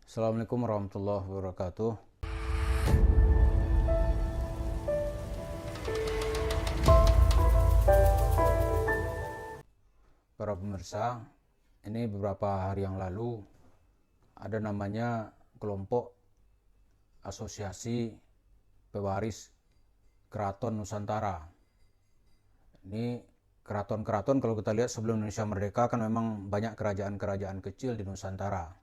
Assalamualaikum warahmatullahi wabarakatuh. Para pemirsa, ini beberapa hari yang lalu ada namanya kelompok asosiasi pewaris Keraton Nusantara. Ini keraton-keraton kalau kita lihat sebelum Indonesia merdeka kan memang banyak kerajaan-kerajaan kecil di Nusantara.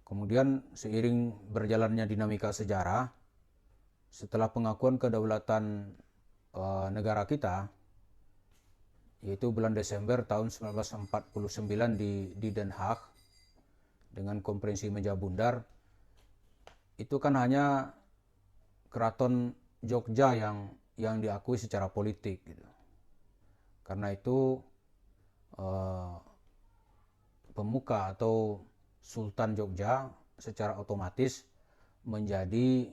Kemudian seiring berjalannya dinamika sejarah, setelah pengakuan kedaulatan negara kita, yaitu bulan Desember tahun 1949 di Den Haag dengan Konferensi Meja Bundar, itu kan hanya Keraton Jogja yang diakui secara politik gitu. Karena itu pemuka atau Sultan Jogja secara otomatis menjadi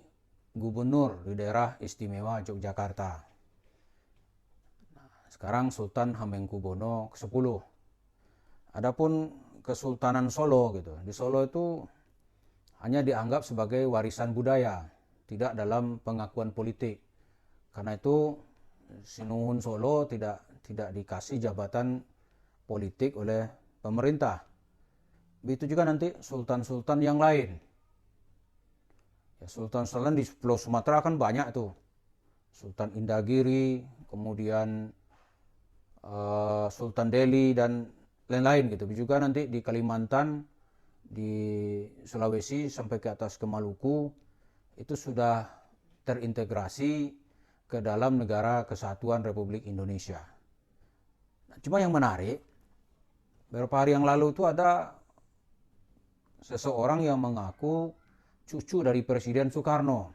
gubernur di daerah istimewa Yogyakarta. Sekarang Sultan Hamengkubuwono ke-10. Adapun Kesultanan Solo gitu. Di Solo itu hanya dianggap sebagai warisan budaya, tidak dalam pengakuan politik. Karena itu Sinuhun Solo tidak dikasih jabatan politik oleh pemerintah. Begitu juga nanti sultan-sultan yang lain. Ya, sultan-sultan di Pulau Sumatera kan banyak tuh. Sultan Indagiri, kemudian Sultan Delhi dan lain-lain gitu. Juga nanti di Kalimantan, di Sulawesi sampai ke atas ke Maluku itu sudah terintegrasi ke dalam Negara Kesatuan Republik Indonesia. Nah, cuma yang menarik, beberapa hari yang lalu itu ada seseorang yang mengaku cucu dari Presiden Soekarno.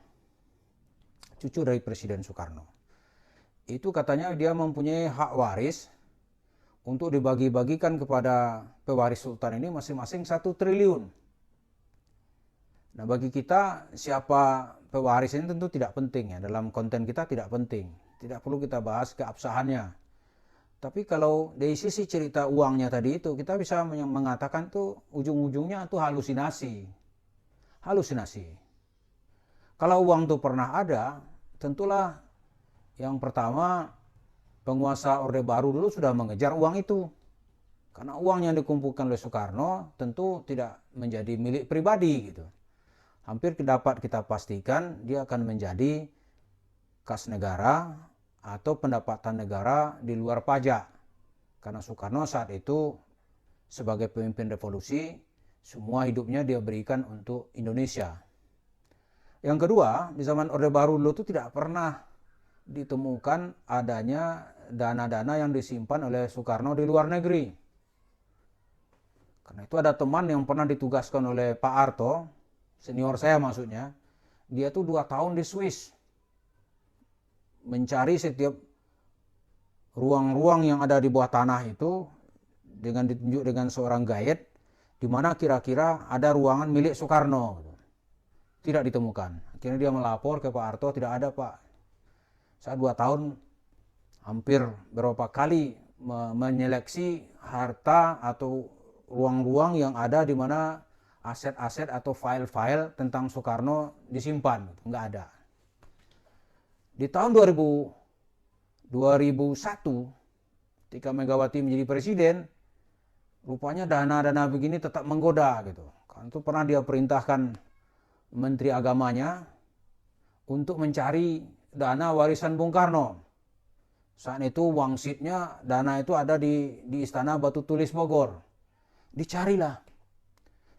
Cucu dari Presiden Soekarno. Itu katanya dia mempunyai hak waris untuk dibagi-bagikan kepada pewaris sultan ini masing-masing 1 triliun. Nah, bagi kita siapa pewaris ini tentu tidak penting ya. Dalam konten kita tidak penting. Tidak perlu kita bahas keabsahannya. Tapi kalau dari sisi cerita uangnya tadi itu, kita bisa mengatakan tuh ujung-ujungnya itu halusinasi. Halusinasi. Kalau uang itu pernah ada, tentulah yang pertama penguasa Orde Baru dulu sudah mengejar uang itu. Karena uang yang dikumpulkan oleh Soekarno tentu tidak menjadi milik pribadi gitu. Hampir dapat kita pastikan dia akan menjadi kas negara atau pendapatan negara di luar pajak. Karena Soekarno saat itu sebagai pemimpin revolusi, semua hidupnya dia berikan untuk Indonesia. Yang kedua, di zaman Orde Baru dulu itu tidak pernah ditemukan adanya dana-dana yang disimpan oleh Soekarno di luar negeri. Karena itu ada teman yang pernah ditugaskan oleh Pak Harto, senior saya maksudnya, dia tuh 2 tahun di Swiss mencari setiap ruang-ruang yang ada di bawah tanah itu dengan ditunjuk dengan seorang guide di mana kira-kira ada ruangan milik Soekarno. Tidak ditemukan. Akhirnya dia melapor ke Pak Harto, tidak ada Pak. Saya 2 tahun hampir beberapa kali menyeleksi harta atau ruang-ruang yang ada di mana aset-aset atau file-file tentang Soekarno disimpan. Nggak ada. Di tahun 2001, ketika Megawati menjadi presiden, rupanya dana-dana begini tetap menggoda gitu. Karena itu pernah dia perintahkan Menteri Agamanya untuk mencari dana warisan Bung Karno. Saat itu wangsitnya dana itu ada di Istana Batu Tulis Bogor. Dicarilah.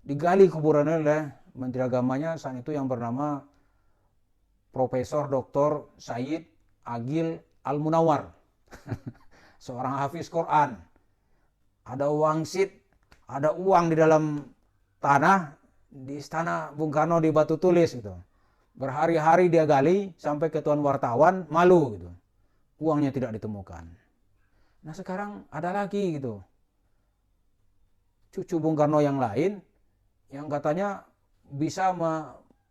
Digali kuburannya oleh Menteri Agamanya saat itu yang bernama Profesor Dr. Said Agil Al-Munawar. Seorang hafiz Quran. Ada wangsit, ada uang di dalam tanah di Istana Bung Karno di Batu Tulis gitu. Berhari-hari dia gali sampai ke tuan wartawan malu gitu. Uangnya tidak ditemukan. Nah, sekarang ada lagi gitu. Cucu Bung Karno yang lain yang katanya bisa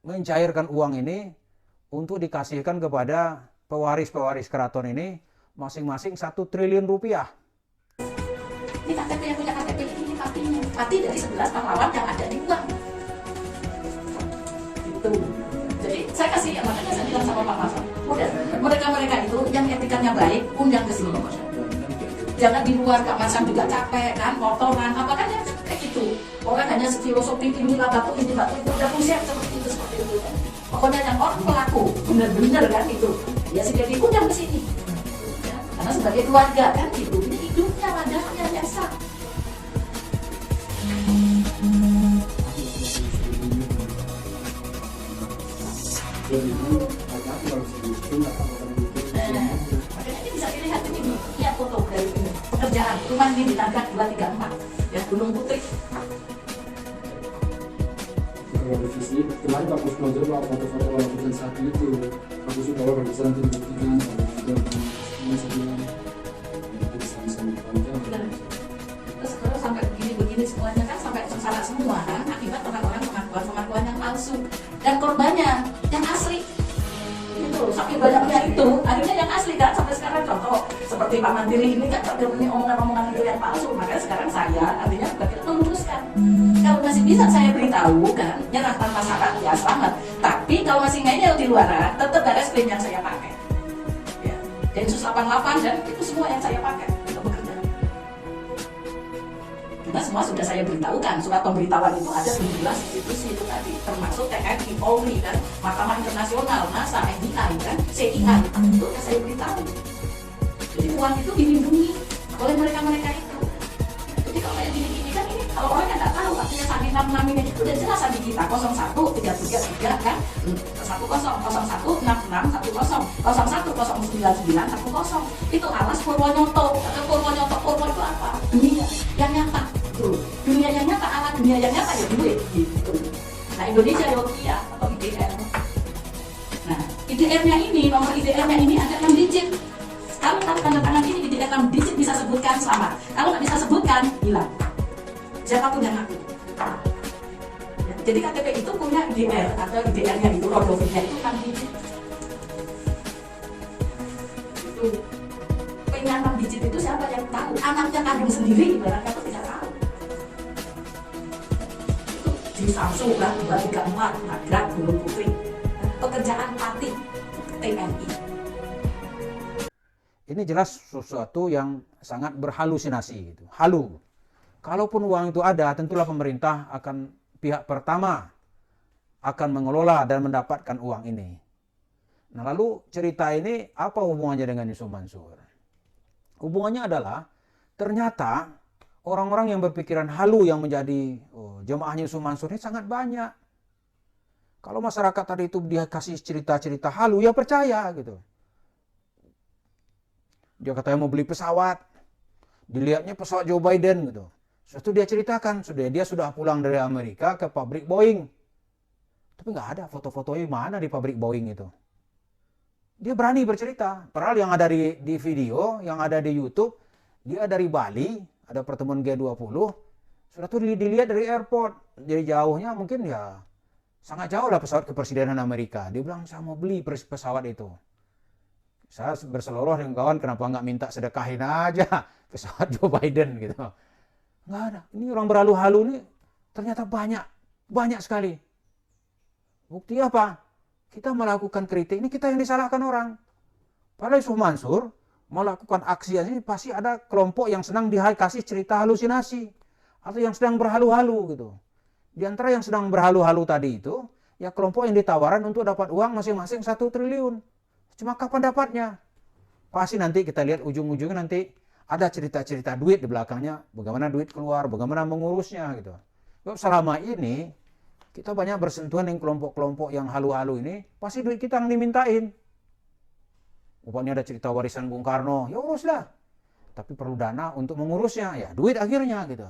mencairkan uang ini untuk dikasihkan kepada pewaris-pewaris keraton ini masing-masing 1 triliun rupiah. Ini KTP yang punya KTP ini papinya. Pati dari 11 pahlawan yang ada di uang. Itu. Jadi saya kasih, makanya saya bilang sama Pak Mahfud, udah mereka-mereka itu yang etikanya baik, undang ke sini. Jangan di luar kawasan juga capek kan, kotoran, apa kan ya kayak gitu. Orang hanya filosofi ini batu itu udah pusing seperti itu. Pokoknya yang orang pelaku, bener-bener kan itu. Ya sudah diundang ke sini. Ya, karena sebagai keluarga kan gitu, ini hidupnya wadahnya biasa. Makanya ini bisa dilihat ini, lihat foto dari ini. Pekerjaan rumah ini di tangga 234 ya, Gunung Putri. Kalau revisi kemarin Pak Kusno juga foto-foto walaupun satu itu aku sudah orang bisa nanti dibuktikan dan saya bilang itu sama-sama panjang. Terus sampai begini semuanya kan sampai sengsara semua kan akibat orang-orang pengakuan yang palsu dan korbannya yang asli itu saking banyaknya itu akhirnya yang asli kan sampai sekarang contoh seperti Pak Mandiri ini kan terjadi omongan-omongan itu yang palsu. Makanya sekarang saya artinya bukan meluruskan. Kalau masih bisa saya beritahu kan nyerah tanpa syarat ya selamat, tapi kalau masih ngeyel di luaran tetap ada screen yang saya pakai ya, Densus 88 dan itu semua yang saya pakai untuk bekerja. Kita semua sudah saya beritahukan, surat pemberitahuan itu ada 17 institusi itu tadi, termasuk TNI, Polri kan, Mahkamah Internasional, NASA, FBI kan, CIA, itu yang saya beritahu. Jadi uang itu dilindungi oleh mereka-mereka itu. Jadi kalau kayak gini-gini kan ini, kalau orang yang nggak tahu, artinya sandi 66 ini itu udah jelas sandi kita, 01333 kan, 10 01 10 10 itu alas Purwonyoto. Kata Purwonyoto, Purwo itu apa? Dunia yang nyata. Dunia yang nyata, alat dunia yang nyata ya duit gitu. Nah Indonesia Yokia atau IDR. Nah IDR-nya ini, nomor IDR-nya ini ada 6 digit. Kalau tanda tangan ini IDR 6 digit bisa sebutkan selamat. Kalau nggak bisa sebutkan hilang. Siapapun yang ngaku. Ya, jadi KTP itu punya IDR atau IDR-nya itu Rodovitnya itu 6 digit. Itu punya 6 digit itu siapa yang tahu? Anaknya kandung sendiri ibaratnya itu tidak tahu. Di Samsu kan, 234, Nagrak, Gunung Putri, pekerjaan Pati, TNI. Ini jelas sesuatu yang sangat berhalusinasi gitu. Halu. Kalaupun uang itu ada, tentulah pemerintah akan pihak pertama akan mengelola dan mendapatkan uang ini. Nah lalu cerita ini apa hubungannya dengan Yusuf Mansur? Hubungannya adalah ternyata orang-orang yang berpikiran halu yang menjadi jemaahnya Yusuf Mansur ini sangat banyak. Kalau masyarakat tadi itu dia kasih cerita-cerita halu, ya percaya gitu. Dia katanya mau beli pesawat, dilihatnya pesawat Joe Biden gitu. Setelah dia ceritakan, dia sudah pulang dari Amerika ke pabrik Boeing. Tapi nggak ada foto-fotonya mana di pabrik Boeing itu. Dia berani bercerita. Padahal yang ada di video, yang ada di YouTube, dia dari Bali, ada pertemuan G20, sudah tuh dilihat dari airport. Jadi jauhnya mungkin ya sangat jauh lah pesawat kepresidenan Amerika. Dia bilang saya mau beli pesawat itu. Saya berseloroh dengan kawan, kenapa nggak minta sedekahin aja pesawat Joe Biden gitu. Nggak ada. Ini orang berhalu-halu ini ternyata banyak sekali. Bukti apa? Kita melakukan kritik, ini kita yang disalahkan orang. Padahal Yusuf Mansur melakukan aksi ini pasti ada kelompok yang senang dikasih cerita halusinasi. Atau yang sedang berhalu-halu gitu. Di antara yang sedang berhalu-halu tadi itu, ya kelompok yang ditawaran untuk dapat uang masing-masing 1 triliun. Cuma kapan dapatnya? Pasti nanti kita lihat ujung-ujungnya nanti ada cerita-cerita duit di belakangnya, bagaimana duit keluar, bagaimana mengurusnya gitu. Selama ini kita banyak bersentuhan dengan kelompok-kelompok yang halu-halu ini, pasti duit kita yang dimintain. Upanya ada cerita warisan Bung Karno, ya uruslah. Tapi perlu dana untuk mengurusnya, ya duit akhirnya gitu.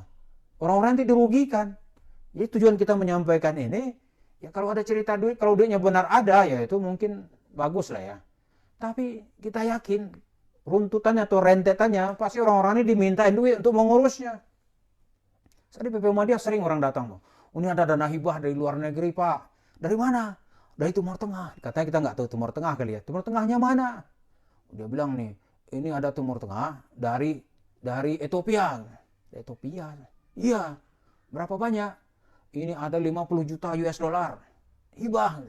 Orang-orang nanti dirugikan. Jadi tujuan kita menyampaikan ini, ya kalau ada cerita duit, kalau duitnya benar ada, ya itu mungkin bagus lah ya. Tapi kita yakin runtutannya atau rentetannya pasti orang-orang ini dimintain duit untuk mengurusnya. Di PP Muhammadiyah sering orang datang, ini ada dana hibah dari luar negeri Pak. Dari mana? Dari Timur Tengah. Katanya kita nggak tahu Timur Tengah kali ya. Timur Tengahnya mana? Dia bilang nih, ini ada Timur Tengah dari Ethiopia. Ethiopia. Iya. Berapa banyak? Ini ada 50 juta US dollar. hibah.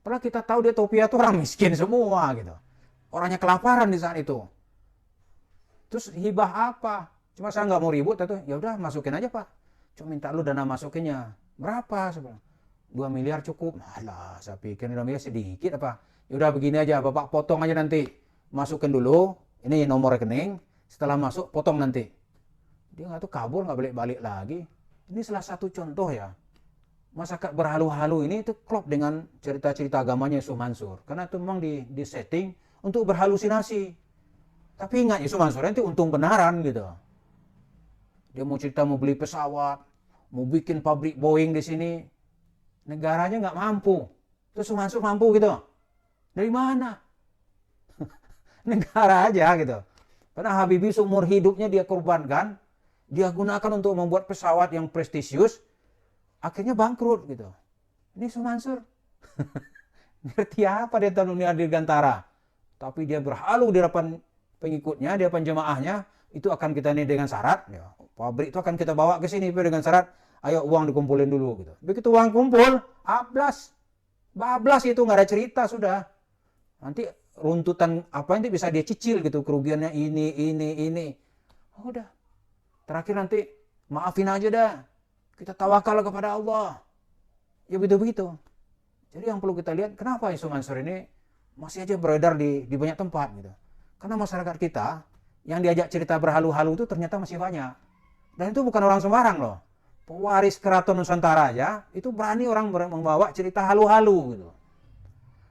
Padahal kita tahu di Ethiopia itu orang miskin semua gitu. Orangnya kelaparan di saat itu. Terus hibah apa? Cuma saya nggak mau ribut itu, ya udah masukin aja Pak. Cuma minta lu dana masukinnya. Berapa? Saya bilang, 2 miliar cukup. Alah, saya pikir 2 miliar sedikit apa. Ya udah begini aja, Bapak potong aja nanti. Masukin dulu, ini nomor rekening. Setelah masuk, potong nanti. Dia nggak tuh kabur, nggak balik-balik lagi. Ini salah satu contoh ya. Masyarakat berhalu-halu ini itu klop dengan cerita-cerita agamanya Yusuf Mansur. Karena itu memang di setting untuk berhalusinasi. Tapi ingat Yusuf Mansur nanti untung benaran gitu. Dia mau cerita mau beli pesawat, mau bikin pabrik Boeing di sini. Negaranya nggak mampu. Terus Yusuf Mansur mampu gitu. Dari mana? Negara aja gitu. Karena Habibie seumur hidupnya dia korbankan, dia gunakan untuk membuat pesawat yang prestisius, akhirnya bangkrut gitu. Ini Yusuf Mansur. Ngerti apa dia tahun dunia dirgantara. Tapi dia berhalu di hadapan pengikutnya, di hadapan jemaahnya, itu akan kita ini dengan syarat, ya, pabrik itu akan kita bawa ke sini dengan syarat, ayo uang dikumpulin dulu gitu. Begitu uang kumpul, bablas itu nggak ada cerita sudah. Nanti runtutan apa nanti bisa dia cicil gitu, kerugiannya ini. Oh, udah. Terakhir nanti maafin aja dah. Kita tawakal kepada Allah. Ya begitu-begitu. Jadi yang perlu kita lihat, kenapa Yusuf Mansur ini masih aja beredar di banyak tempat gitu. Karena masyarakat kita yang diajak cerita berhalu-halu itu ternyata masih banyak. Dan itu bukan orang sembarang loh. Pewaris keraton Nusantara aja, itu berani orang membawa cerita halu-halu gitu.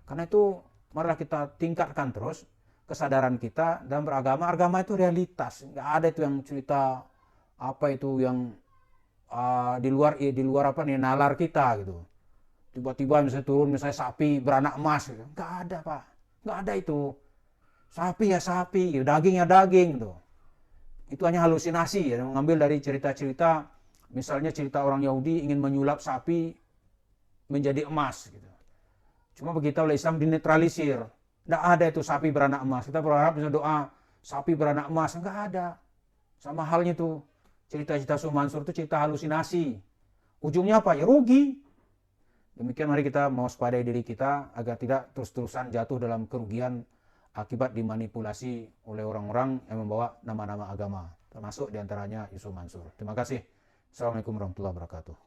Karena itu marilah kita tingkatkan terus kesadaran kita dan beragama. Agama itu realitas. Nggak ada itu yang cerita apa itu yang di luar apa nih nalar kita gitu. Tiba-tiba misalnya turun misalnya sapi beranak emas gitu. Nggak ada Pak. Nggak ada itu. Sapi ya sapi, daging ya daging gitu. Itu hanya halusinasi ya, mengambil dari cerita-cerita, misalnya cerita orang Yahudi ingin menyulap sapi menjadi emas gitu. Cuma begitu oleh Islam dinetralisir. Nggak ada itu sapi beranak emas. Kita berharap bisa doa sapi beranak emas, nggak ada. Sama halnya tuh cerita-cerita Yusuf Mansur itu cerita halusinasi. Ujungnya apa? Ya rugi. Demikian mari kita mewaspadai diri kita agar tidak terus-terusan jatuh dalam kerugian akibat dimanipulasi oleh orang-orang yang membawa nama-nama agama, termasuk diantaranya Yusuf Mansur. Terima kasih. Assalamualaikum warahmatullahi wabarakatuh.